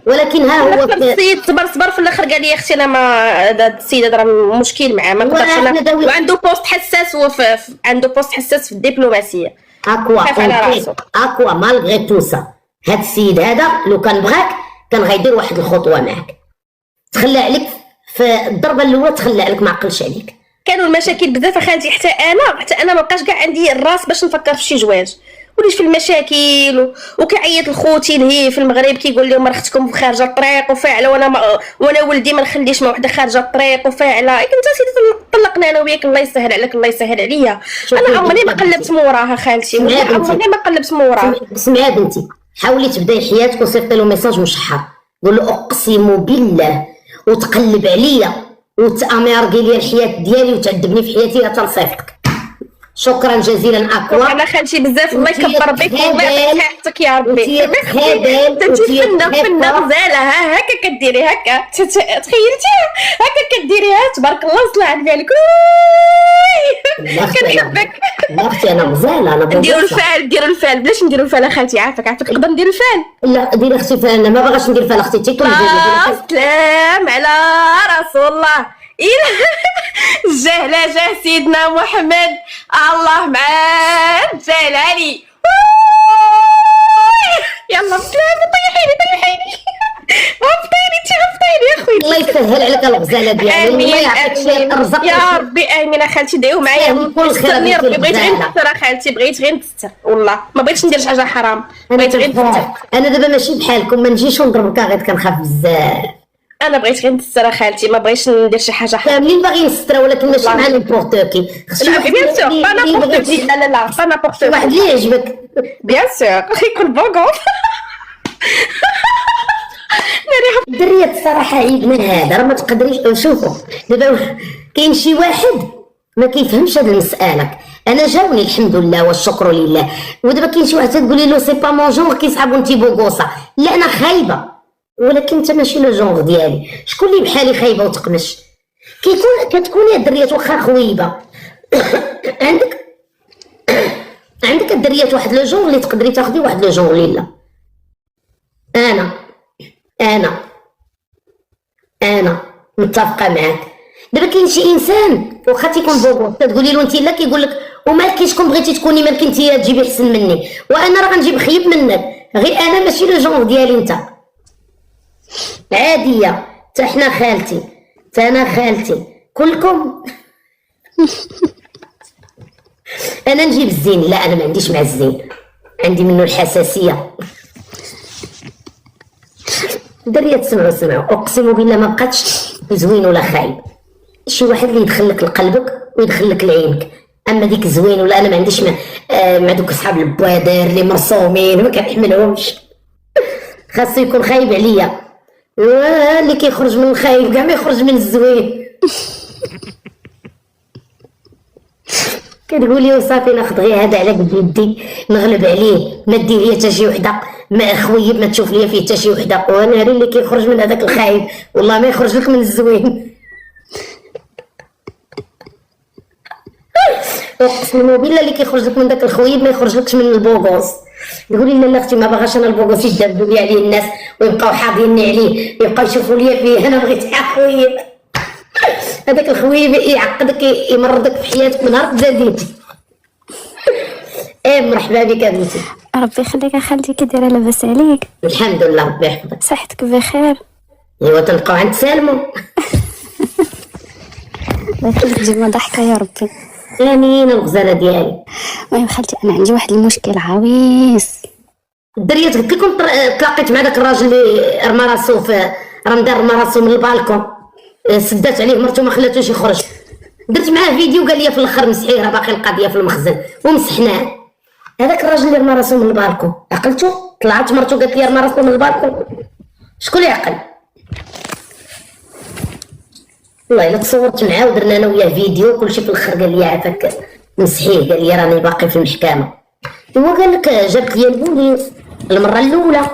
ولكن ها هو السيد صبر في الاخر قال لي اختي انا ما هذا السيد هذا راه مشكل معاه ما نقدرش انا، وعنده بوست حساس، هو عنده بوست حساس في الدبلوماسيه. اكوا مالغري تو سا هاد السيد هذا لو كان بغاك كان غيدير واحد الخطوه معاك، تخلى عليك في الضربه الاولى، تخلى عليك ما عقلش عليك. كانوا المشاكل بزاف خالتي، حتى انا ما بقاش كاع عندي الراس باش نفكر في شي جواج، وليت في المشاكل وكيعيط لخوتي لهي في المغرب كيقول لهم اختكم خارجه الطريق وفاعله، وانا ولدي ما نخليش مع وحده خارجه الطريق وفاعله. انت سيدي طلقنا انا وياك الله يسهل عليك الله يسهل عليا. انا عمري ما قلبت موراها خالتي، عمري ما قلبت موراها. اسمعي بنتي، حاولي تبداي حياتك وصيفطي له ميساج مشحر قول له اقسم بالله وتقلب عليا وتامرقي لي الحياه ديالي وتعذبني في حياتي لا تنصيفطك. شكرا جزيلا اكوا. انا خالتي بزاف الله يكبر بك والله يعطيك حقك يا ربي. انت فنه غزاله هكا كديري هكا تخيلتي هكا كديريها تبارك الله وصل عند بالك. كنحبك اختي انا غزاله. انا نديروا الفعل بلاش نديروا الفعل خالتي عافاك نقدر ندير الفعل. لا ديري اختي فعل، انا ما باغاش ندير فعل اختي تيكون سلام على رسول الله. الجهله جاه سيدنا محمد الله معاه جال علي. يلا بسلامة طيحيني هبطيني يا خويا. الله يسهل عليك الغزاله ديالي الله يعطيك الرزق يا ربي امين. خالتي دعيو معايا استني ربي بغيت غير نتستر خالتي بغيت غير نتستر والله ما بغيتش ندير شي حاجه حرام بغيت غير نتستر. انا دابا ماشي بحالكم ما نجيش ونضربك غير كنخاف بزاف. انا بغيت غير نتستر خالتي ما بغيتش ندير شي حاجه حرام. كاملين باغيين نستر ولكن ماشي مع نيمبورتوكي. لا بيان سور با نابورتوكي. لا با نابورتوكي. واحد اللي يعجبك بيان سور يكون بوغو. الدريات الصراحه عيب من هذا راه ما تقدريش. شوفوا دابا كاين شي واحد ما كيفهمش هاد المساله. انا جاوني الحمد لله والشكر لله. ودابا كاين شي واحد تقولي له سي با مون جونغ كيسحبوا انت بوغوصه. لا انا خايبه ولكن انت ماشي لو جونغ ديالي. شكون اللي بحالي خايبه وتقمش؟ كتكوني الدريات واخا خويبه عندك الدريات واحد لو جونغ اللي تقدري تاخدي واحد لو جونغ اللي لا. انا متفقه معاك. دابا كاين شي انسان واخا تيكون بوغو تقولي له انت لا كيقول لك ومالك شكون بغيتي تكوني مالك انت تجيبي احسن مني وانا راه غنجيب خيب منك غير انا ماشي لو جونغ ديالي. انت عاديه حتى حنا خالتي انا خالتي كلكم. انا نجيب الزين، لا انا ما عنديش مع الزين، عندي منه الحساسيه. درية سمعوا اقسم بالله ما بقاتش زوين ولا خايب. شي واحد اللي يدخل لك لقلبك ويدخل لك لعينك، اما ديك زوين ولا انا ما عنديش مع دوك اصحاب البوادر اللي مرسومين ما كنحملهمش. خاصو يكون خايب عليا، اللي كيخرج من الخايب كاع ما يخرج من الزوين. كتقولي وصافي ناخذ غير هذا على قد يدي نغلب عليه، ما دير ليا حتى شي وحده، ما خويب ما تشوف ليا فيه حتى شي وحده، وانا اللي كيخرج من هذاك الخايب والله ما يخرج لك من الزوين. اقسم بالله اللي كيخرج لك من داك الخويب ما يخرج لكش من البوغوس. تقولي لا اختي ما باغاش انا البوغوس يدبدوا لي عليه الناس ويبقاو حاضيني عليه، يبقاو يشوفوا ليا فيه، انا بغيت خويب. هذاك الخويب يعقدك يمرضك في حياتك من نهار تزاديتي. مرحبا بك بنتي. ربي يخليك خالتي، كي دايره؟ لاباس عليك؟ الحمد لله ربي يحفظك. صحتك بخير؟ ايوا تنبقاو عند سالمو. لكن ديما ضحكه يا ربي. امين الغزاله ديالي. المهم خالتي انا عندي واحد المشكل عويص. الدريه قلت لكم تلاقيت مع داك الراجل اللي رمى راسو رمى راسو من البالكون، سدات عليه مرتو ما خلاتوش يخرج. درت معاه فيديو قال لي في الاخر مسحيه، راه باقي القضيه في المخزن ومسحناه. هذاك الراجل اللي رمى راسو من البالكون عقلتو؟ طلعت مرتو قالت لي رمى راسو من البالكون، شكون اللي عقل؟ والله الا تصورت معاه ودرنا انا وياه فيديو كلشي، في الاخر قال لي عافاك مسحيه، قال لي راني باقي في المحكمه. ايوا قال لك جابت لي البوليس المره الاولى.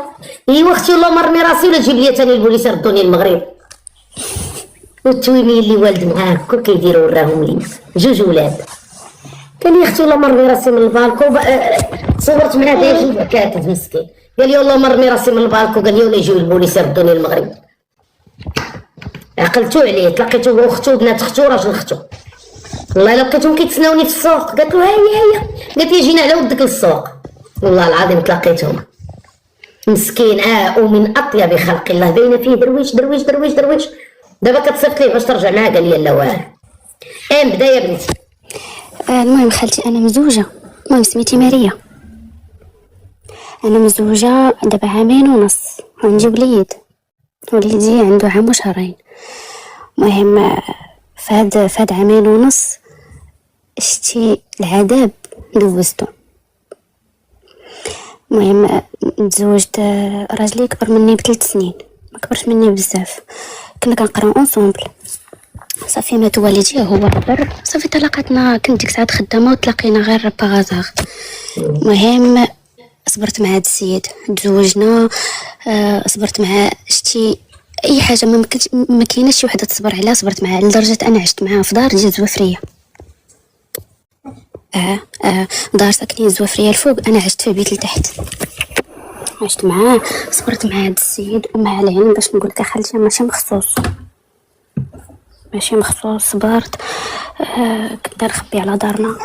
ايوا اختي والله ما رمي راسي ولا تجيب لي ثاني البوليس يردوني المغرب. والتويمين اللي والد معاه كل كيديروا وراهم لي جوج ولاد. قال لي اختي والله ما رمي راسي من البالكو. تصورت معاه داير كاتب مسكين، قال لي والله ما رمي راسي من البالكو، قال لي ولا يجيو البوليس يردوني المغرب. عقلتو عليه، تلاقيتو هو اختو بنات اختو راجل اختو. والله الا لقيتهم كيتسناوني في السوق، قالت له هيا قالت لي جينا على ودك للسوق. والله العظيم تلاقيتهم مسكين. ومن اطيب خلق الله، باينه فيه درويش درويش درويش درويش. دابا كتصيفط ليه باش ترجع معاه، قال لي لا والو. بدا يا بنتي. المهم خالتي انا مزوجه، المهم سميتي ماريا. انا مزوجه دابا 2.5 عام وعندي وليدي عنده 1 عام و2 شهور. المهم فهاد 2.5 عام شتي العذاب دوزتو. المهم تزوجت راجلي كبر مني ب3 سنين، ما كبرش مني بزاف، كنا كنقراو اونصومبل. صافي مات والدي هو كبر، صافي تلاقاتنا، كنت ديك الساعه خدامه وتلاقينا غير باغازاغ. المهم صبرت مع هاد السيد، تزوجنا، صبرت مع شتي اي حاجه ما كايناش شي وحده تصبر عليها، صبرت معاه لدرجه انا عشت معاه في دار ديال زوافريه. دار ساكنين زوافريه الفوق، انا عشت في البيت لتحت، عشت معاه، صبرت مع هاد السيد ومع العين باش نقول لك خالتي ماشي مخصوص صبرت. كنت نخبي على دارنا،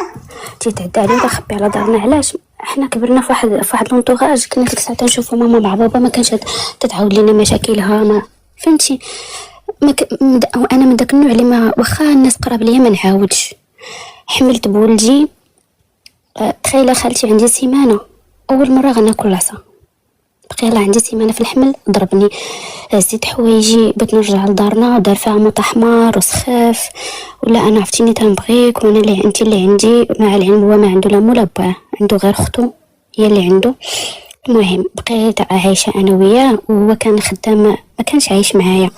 تيتعدى عليا نخبي على دارنا. علاش؟ حنا كبرنا في واحد لونطوغاج، كنا ديك الساعه نشوفوا ماما مع بابا، ما كانش تتعاود لنا مشاكلها، ما فهمتي. وانا من داك النوع اللي ما واخا الناس قراب ليا ما نعاودش. حملت بولدي، تخيل خالتي عندي سيمانه اول مره غناكل العصا، بقي الله عندي سيمانه في الحمل، ضربني، زيد حوايجي، بغيت نرجع لدارنا، دار فيها موط احمر وسخاف، ولا انا عرفتيني تنبغيك وانا اللي انت اللي عندي، مع العلم هو ما عنده لا مو لا باه، عنده غير اختو هي اللي عنده. المهم بقيت عايشه انا وياه، وهو كان خدام، ما كانش عايش معايا،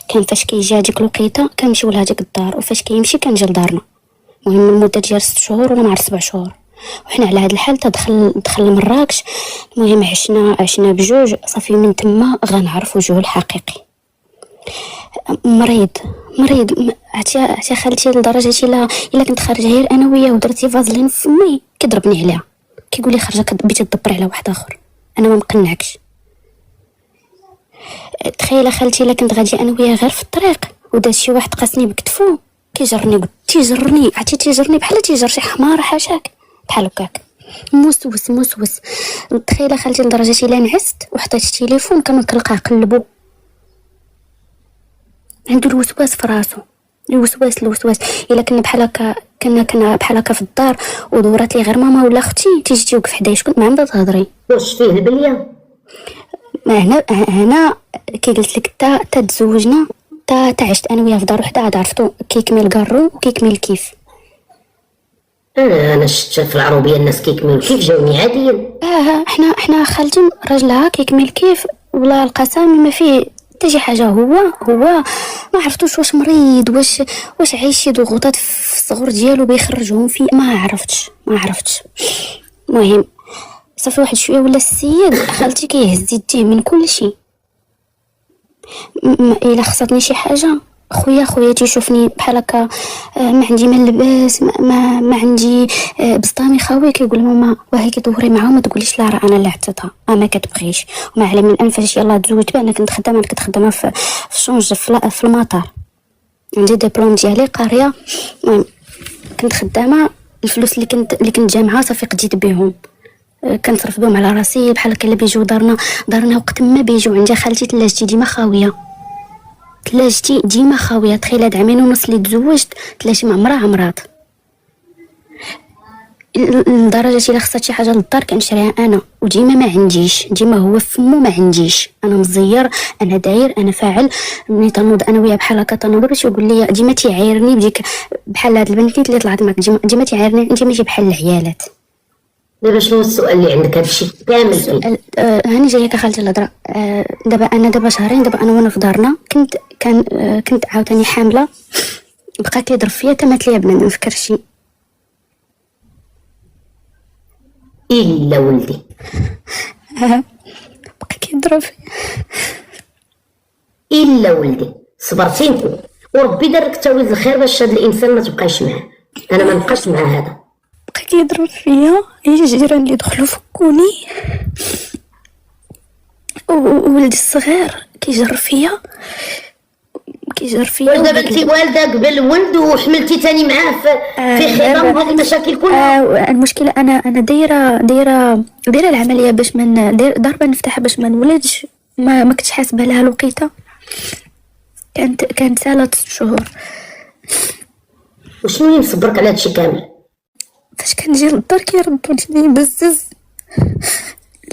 كان فاش كيجي هذيك الوقيته كنمشيو لهذيك الدار، وفاش كيمشي كنجي لدارنا. المهم المده ديال 6 شهور ولا مع 7 شهور، وحنا على هذا الحال دخل لمراكش. المهم عشنا بجوج، صافي من تما غنعرف وجهه الحقيقي. مريض عرفتي خالتي، لدرجه الا كنت خارجه غير انا وياه ودرتي فازلين في فمي كيضربني عليها، كيقول لي خرجه كتبغي تدبر على واحد اخر، انا ما مقنعكش. تخيل خالتي الا كنت غادي انا وياه غير في الطريق وداز شي واحد قاسني بكتفو، تيجرني بحال تيجر شي حمار حاشاك بحال هكاك، موسوس. تخيل خالتي لدرجه الا نعست وحطيت التليفون كنلقى قلبو، عنده الوسواس في راسو، الوسواس الا كنا بحال هكا، كنا بحال هكا في الدار ودورات لي غير ماما ولا اختي تيجي توقف حدايا، شكون ما عندها تهضري. واش فيه البليه؟ ما هنا كي قلت لك تا تزوجنا تا عشت انا وياه في دار وحده، عاد عرفتو كيكمل كارو وكيكمل كيف. انا شفت في العروبيه الناس كيكملوا كيف جاوني عاديا. احنا خالتي راجلها كيكمل كيف، ولا القسم ما فيه حتى شي حاجه. هو ما عرفتوش واش مريض، واش عايش شي ضغوطات في الصغر ديالو بيخرجهم فيه، ما عرفتش. المهم صافي واحد شويه ولا السيد خالتي كيهز يديه من كل شيء. الا خصتني شي حاجه خويا تيشوفني بحال هكا، ما عندي ما نلبس، ما عندي بسطامي. خاوي كيقول ماما وهي كدوري معاهم ما تقوليش لا راه انا اللي عطيتها، ما كتبغيش. وما على من الان فاش يلاه تزوجت بها، انا كنت خدامه في شونج في المطار، عندي ديبلوم ديالي قاريه. المهم كنت خدامه، الفلوس اللي كنت جامعه صافي قديت بهم، كنصرف بهم على راسي بحال هكا. اللي بيجيو دارنا وقت ما بيجيو عندي خالتي تلاجتي ديما خاويه. تخيل هاد 2.5 عام اللي تزوجت تلاجتي ما عمرها عمرات، لدرجه الا خصات شي حاجه للدار كنشريها انا، وديما ما عنديش، ديما هو فمو ما عنديش. انا مزير، انا داير، انا فاعل. ملي تنوض انا وياه بحال هكا تنوض باش يقول لي ديما تيعايرني بديك بحال هاد البنت اللي طلعت معك، ديما تيعايرني انت ماشي بحال العيالات. دابا شنو السؤال اللي عندك؟ هادشي كامل فيه هاني جايه كخالتي الهضره. دابا شهرين دابا وانا في دارنا، كنت عاوتاني حامله، بقى كيضرب فيا تمات ليا بلا ما نفكر شي. الا ولدي بقى كيضرب فيا الا ولدي. صبرتي انت وربي دارك تاويز الخير باش هاد الانسان ما تبقاش معاه. انا ما نبقاش مع هذا. بقى كيضرب فيا، هي الجيران اللي دخلوا فكوني، وولدي الصغير كيجر فيا. واش دابا انت والده قبل ولد وحملتي تاني معاه في خضم هذه المشاكل كلها؟ المشكله انا دايره العمليه باش من ضربه نفتحها باش ما نولدش، ما كنتش حاسبه لها الوقيته، كانت 3 شهور. وشنو اللي مصبرك على هادشي كامل؟ فاش كنجي للدار كيردوني بزز.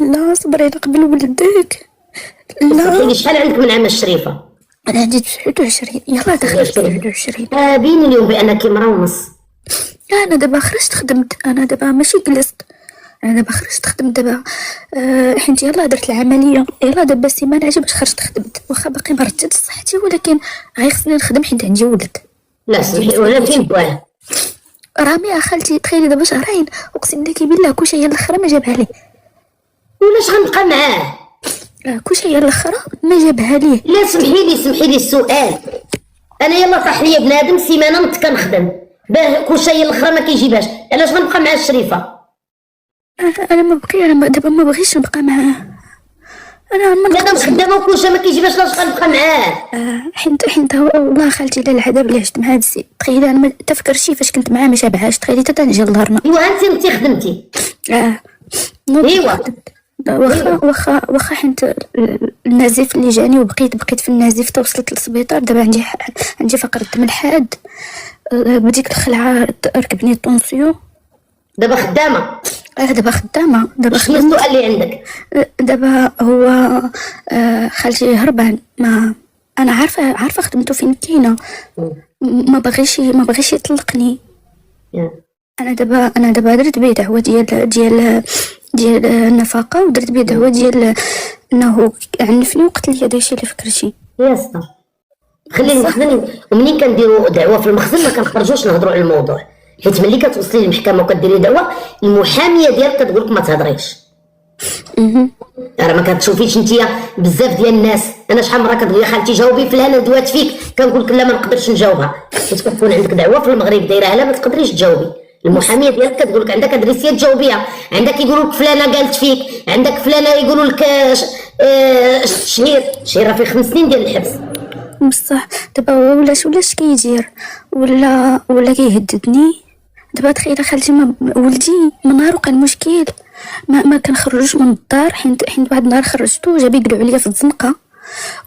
لا صبري قبل ولدك. لا شحال عندك من عام الشريفه؟ انا عندي 29. يلا دخلت 29. بين اليوم بانك امراه ونص. انا دابا خرجت خدمت، انا دابا ماشي جلست، انا دابا خرجت خدمت دابا. حيت يلا درت العمليه، يلا دابا سيمانه باش خرجت خدمت، واخا باقي ما ردتش صحتي، ولكن غير خصني نخدم حيت عندي ولد. لا سمحي ولا فين بواه رامي خالتي تخيلي دابا شهرين، اقسم لك بالله كلشي هي الاخرى ما جابها لي. ولاش غنبقى معاه؟ كلشي هي الاخرى ما جابها ليه. لا سمحي لي السؤال. انا يلا طاح ليا بنادم سيمانه نت كنخدم باه كلشي هي الاخرى ما كيجيبهاش، علاش غنبقى مع الشريفه؟ انا ما بقي، انا دابا ما بغيتش نبقى معاه. انا خدامه وكلشي ما كيجيبهاش، لاش غنبقى معاه؟ حيت هو والله خالتي لا العذاب اللي عشت مع هاد السيد. تخيلي انا ما تفكرتي فاش كنت معاه ما شابهاش. تخيلي حتى نجي لدارنا. ايوا انت خدمتي. ايوا واخا حيت النزيف اللي جاني وبقيت في النزيف توصلت للسبيطار. دابا عندي فقر الدم الحاد، بديك الخلعه ركبني الطونسيو. دابا خدامه؟ دابا خدامه. دابا شنو السؤال اللي عندك؟ دابا هو خالتي هربان، ما انا عارفه خدمته فين كاينه، ما بغيش يطلقني. انا دابا درت به دعوه ديال النفقه، ودرت به دعوه ديال انه عنفني وقتل لي داكشي اللي فكرتي. يا سطر خليني ومنين كنديروا دعوه في المخزن ما كنخرجوش نهضروا على الموضوع، حيت ملي كتوصلي للمحكمه وكديري دعوه المحاميه ديالك كتقول لك ما تهضريش. راه ما كتشوفيش نتيا بزاف ديال الناس. انا شحال مره كتقول لي خالتي جاوبي فلانه دوات فيك، كنقول لك لا ما نقدرش نجاوبها، حيت كتكون عندك دعوه في المغرب دايرها لا ما تقدريش تجاوبي. المحاميه ديالك كتقول لك عندك ادريسيه تجاوبيها، عندك يقولوا لك فلانه قالت فيك، عندك فلانه يقولوا لك شهير فيه 5 سنين ديال الحبس. بصح دابا هو ولاش كيدير ولا كيهددني. دابا تخيل خالتي ولدي من نهار وقع المشكل ما كنخرجوش من الدار، حيت واحد النهار خرجتو جا بيقلعوا عليا في الزنقه،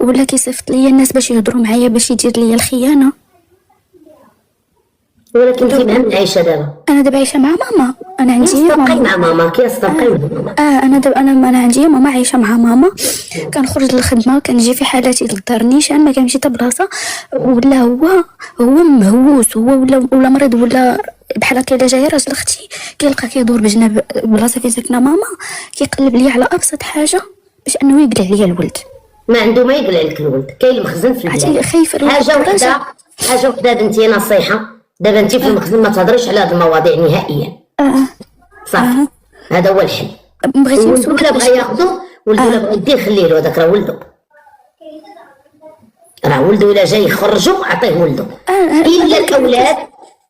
ولا كيصيفط ليا الناس باش يهضروا معايا باش يدير ليا الخيانه. ولكن فين من عايشه دابا؟ انا دابا عايشه مع ماما، انا عندي صدقي ماما. مع ماما كيصدقي مع ماما. انا دابا انا عندي ماما عايشه مع ماما. كنخرج للخدمه كنجي في حالاتي للدار نيشان ما كنمشي حتى بلاصه. ولا هو مهووس، هو ولا مريض ولا بحال هكا. الا جاي راجل اختي كيلقى كيدور بجنب بلاصه فين ساكنه ماما كيقلب ليا على ابسط حاجه باش انه يقلع ليا الولد. ما عنده ما يقلع لك الولد، كاين المخزن في البلاد. عرفتي خايفه حاجه وحده بنتي نصيحه. دابا انت في المخزن ما تهضريش على هاد المواضيع نهائيا. صافي هذا هو الحل. بغيتي ولدو لا بغا ياخذو، ولدو لا بغا يديه خليه له، هذاك راه ولدو. راه ولدو الا جاي يخرجو عطيه ولدو. الا الاولاد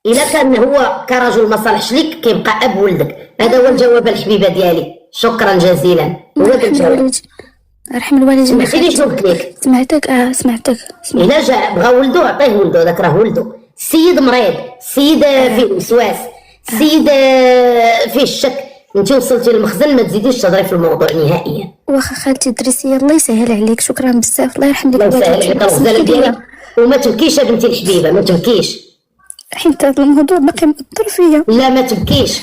الا كان هو كرجل ما صالحش ليك كيبقى اب ولدك. هذا هو الجواب الحبيبه ديالي. شكرا جزيلا. هو هذا الجواب. رحم الوالدين. سمعتي شنو قلت لك؟ سمعتك. الا جا بغا ولدو عطيه ولدو، هذاك راه ولدو. السيد مريض، السيد فيه وسواس، السيد فيه الشك، انت وصلتي للمخزن ما تزيديش تهضري في الموضوع نهائيا. واخا خالتي دريسي الله يسهل عليك. شكرا بزاف. الله يرحم لك. الله يسهل عليك الغزاله ديالك. وما تبكيش يا بنتي الحبيبه، ما تبكيش. حيت هذا الموضوع باقي مأثر فيا. لا ما تبكيش،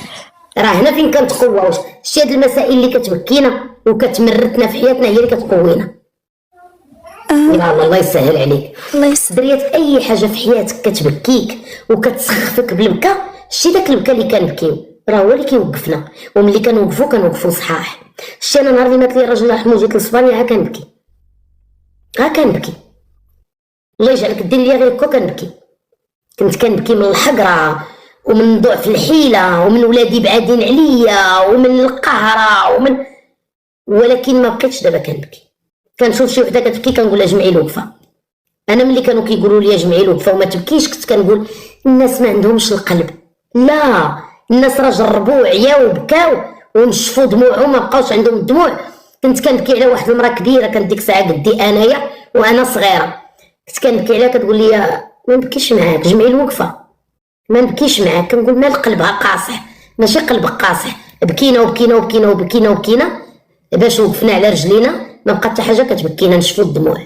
راه هنا فين كنتقواو. شتي هاد المسائل اللي كتبكينا وكتمرتنا في حياتنا هي اللي كتقوينا. يلا الله يسهل عليك. الله يسهل. دريات اي حاجه في حياتك كتبكيك وكتسخفك بالبكا، شتي داك البكا اللي كنبكيو راه هو اللي كيوقفنا. وملي كنوقفو صحاح. شتي انا نهار اللي مات لي الراجل الله يرحمو جيت لاسبانيا ها كنبكي الله يجعلك دير ليا غير هكا كنبكي. كنت كنبكي من الحقره ومن ضعف الحيله ومن ولادي بعادين عليا ومن القهره ولكن ما بقيتش دابا كنبكي. كنشوف شي وحده كتبكي كنقول لها جمعي الوقفه. انا ملي كانوا كيقولوا لي جمعي الوقفه وما تبكيش كنت كنقول الناس ما عندهمش القلب. لا، الناس راه جربوا وعياو وبكاو ونشفوا دموعهم ما بقاوش عندهم الدموع. كنت كنبكي على واحد المراه كبيره كانت ديك الساعه قدي انايا وانا صغيره، كنت كنبكي عليها كتقول لي ما نبكيش معاك جمعي الوقفه، ما نبكيش معاك. كنقول مال قلبها قاصح ماشي قلبك قاصح. بكينا وبكينا وبكينا وبكينا وبكينا باش وقفنا على رجلينا ما بقى حتى حاجه كتبكينا نشفوا الدموع.